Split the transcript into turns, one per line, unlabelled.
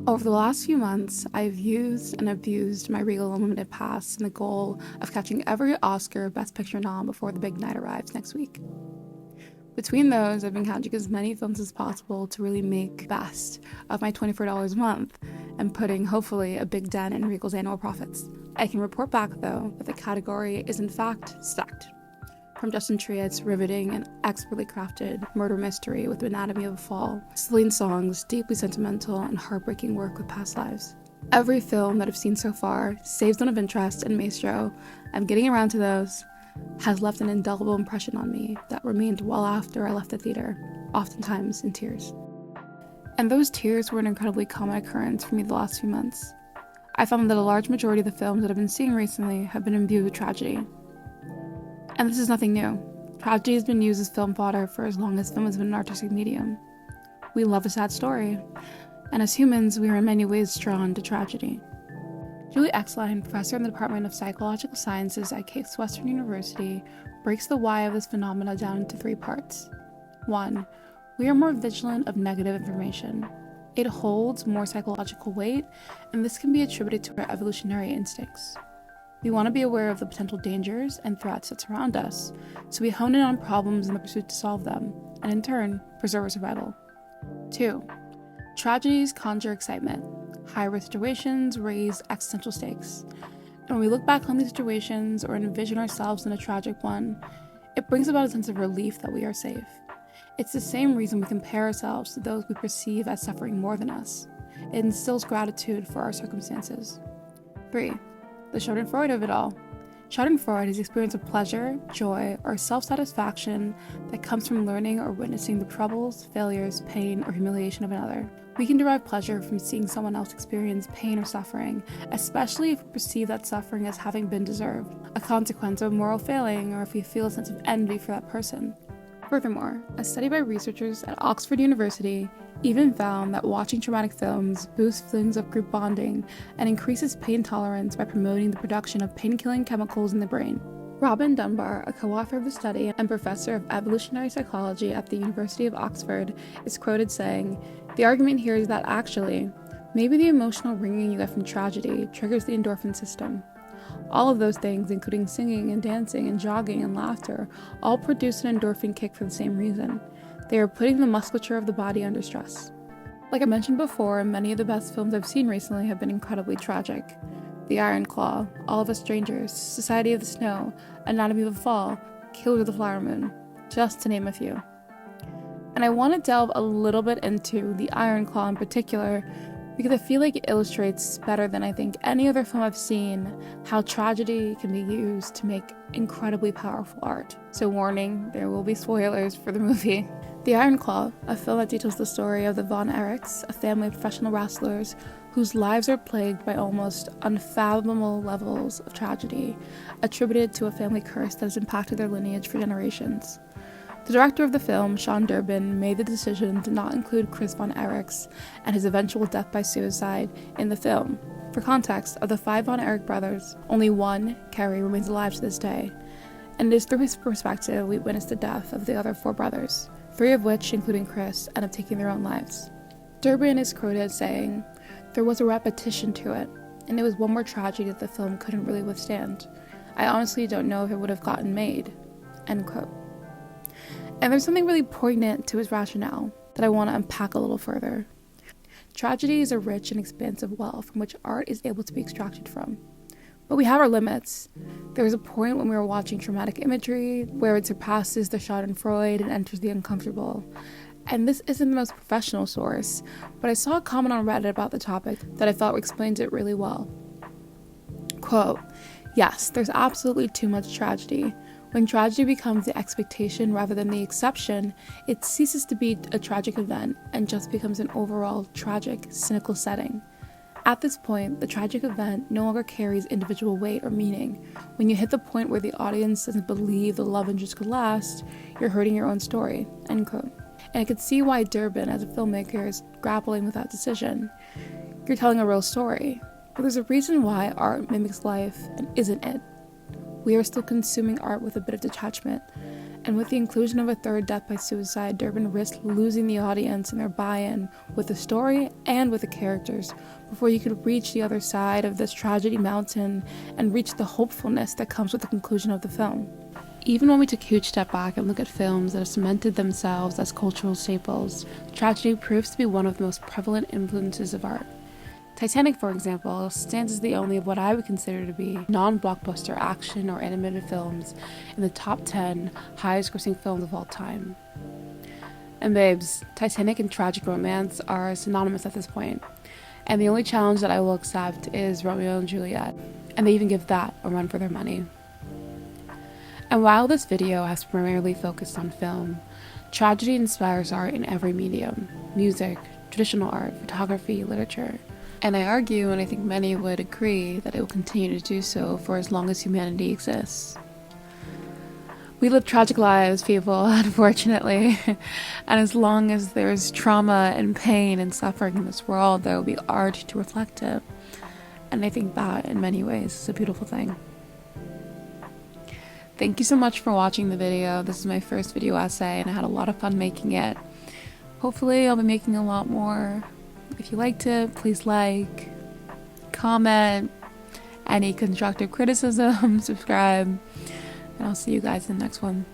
Over the last few months, I've used and abused my Regal Unlimited pass in the goal of catching every Oscar Best Picture nom before the big night arrives next week. Between those, I've been catching as many films as possible to really make best of my $24 a month and putting, hopefully, a big dent in Regal's annual profits. I can report back, though, that the category is in fact stacked. From Justin Triet's riveting and expertly crafted murder mystery with Anatomy of a Fall, Celine Song's deeply sentimental and heartbreaking work with Past Lives. Every film that I've seen so far, save Zone of Interest and Maestro, I'm getting around to those, has left an indelible impression on me that remained well after I left the theater, oftentimes in tears. And those tears were an incredibly common occurrence for me the last few months. I found that a large majority of the films that I've been seeing recently have been imbued with tragedy. And this is nothing new. Tragedy has been used as film fodder for as long as film has been an artistic medium. We love a sad story, and as humans, we are in many ways drawn to tragedy. Julie Exline, professor in the Department of Psychological Sciences at Case Western University, breaks the why of this phenomena down into 3 parts. 1. We are more vigilant of negative information. It holds more psychological weight, and this can be attributed to our evolutionary instincts. We want to be aware of the potential dangers and threats that surround us, so we hone in on problems in the pursuit to solve them, and in turn, preserve our survival. 2. Tragedies conjure excitement. High-risk situations raise existential stakes. And when we look back on these situations or envision ourselves in a tragic one, it brings about a sense of relief that we are safe. It's the same reason we compare ourselves to those we perceive as suffering more than us. It instills gratitude for our circumstances. 3. The Schadenfreude of it all. Schadenfreude is the experience of pleasure, joy, or self-satisfaction that comes from learning or witnessing the troubles, failures, pain, or humiliation of another. We can derive pleasure from seeing someone else experience pain or suffering, especially if we perceive that suffering as having been deserved, a consequence of a moral failing, or if we feel a sense of envy for that person. Furthermore, a study by researchers at Oxford University even found that watching traumatic films boosts feelings of group bonding and increases pain tolerance by promoting the production of pain-killing chemicals in the brain. Robin Dunbar, a co-author of the study and professor of evolutionary psychology at the University of Oxford, is quoted saying, "The argument here is that actually, maybe the emotional ringing you get from tragedy triggers the endorphin system. All of those things, including singing and dancing and jogging and laughter, all produce an endorphin kick for the same reason. They are putting the musculature of the body under stress." Like I mentioned before, many of the best films I've seen recently have been incredibly tragic. The Iron Claw, All of Us Strangers, Society of the Snow, Anatomy of a Fall, Killers of the Flower Moon, just to name a few. And I want to delve a little bit into The Iron Claw in particular, because I feel like it illustrates better than I think any other film I've seen how tragedy can be used to make incredibly powerful art. So warning, there will be spoilers for the movie. The Iron Claw, a film that details the story of the Von Erichs, a family of professional wrestlers whose lives are plagued by almost unfathomable levels of tragedy, attributed to a family curse that has impacted their lineage for generations. The director of the film, Sean Durbin, made the decision to not include Chris Von Erichs and his eventual death by suicide in the film. For context, of the 5 Von Erich brothers, only one, Kerry, remains alive to this day, and it is through his perspective we witness the death of the other 4 brothers, 3 of which, including Chris, end up taking their own lives. Durbin is quoted saying, "There was a repetition to it, and it was one more tragedy that the film couldn't really withstand. I honestly don't know if it would have gotten made." End quote. And there's something really poignant to his rationale that I want to unpack a little further. Tragedy is a rich and expansive well from which art is able to be extracted from. But we have our limits. There is a point when we are watching traumatic imagery where it surpasses the schadenfreude and enters the uncomfortable. And this isn't the most professional source, but I saw a comment on Reddit about the topic that I felt explains it really well. Quote, "Yes, there's absolutely too much tragedy. When tragedy becomes the expectation rather than the exception, it ceases to be a tragic event and just becomes an overall tragic, cynical setting. At this point, the tragic event no longer carries individual weight or meaning. When you hit the point where the audience doesn't believe the love interest could last, you're hurting your own story." End quote. And I could see why Durbin, as a filmmaker, is grappling with that decision. You're telling a real story, but there's a reason why art mimics life and isn't it. We are still consuming art with a bit of detachment, And with the inclusion of a third death by suicide, Durbin risked losing the audience and their buy-in with the story and with the characters before you could reach the other side of this tragedy mountain and reach the hopefulness that comes with the conclusion of the film. Even when we take a huge step back and look at films that have cemented themselves as cultural staples, tragedy proves to be one of the most prevalent influences of art. Titanic, for example, stands as the only of what I would consider to be non-blockbuster action or animated films in the top 10 highest-grossing films of all time. And babes, Titanic and tragic romance are synonymous at this point, and the only challenge that I will accept is Romeo and Juliet, and they even give that a run for their money. And while this video has primarily focused on film, tragedy inspires art in every medium: music, traditional art, photography, literature. And I argue, and I think many would agree, that it will continue to do so for as long as humanity exists. We live tragic lives, people, unfortunately. And as long as there's trauma and pain and suffering in this world, there will be art to reflect it. And I think that, in many ways, is a beautiful thing. Thank you so much for watching the video. This is my first video essay, and I had a lot of fun making it. Hopefully, I'll be making a lot more. If you liked it, please like, comment, any constructive criticism, subscribe, and I'll see you guys in the next one.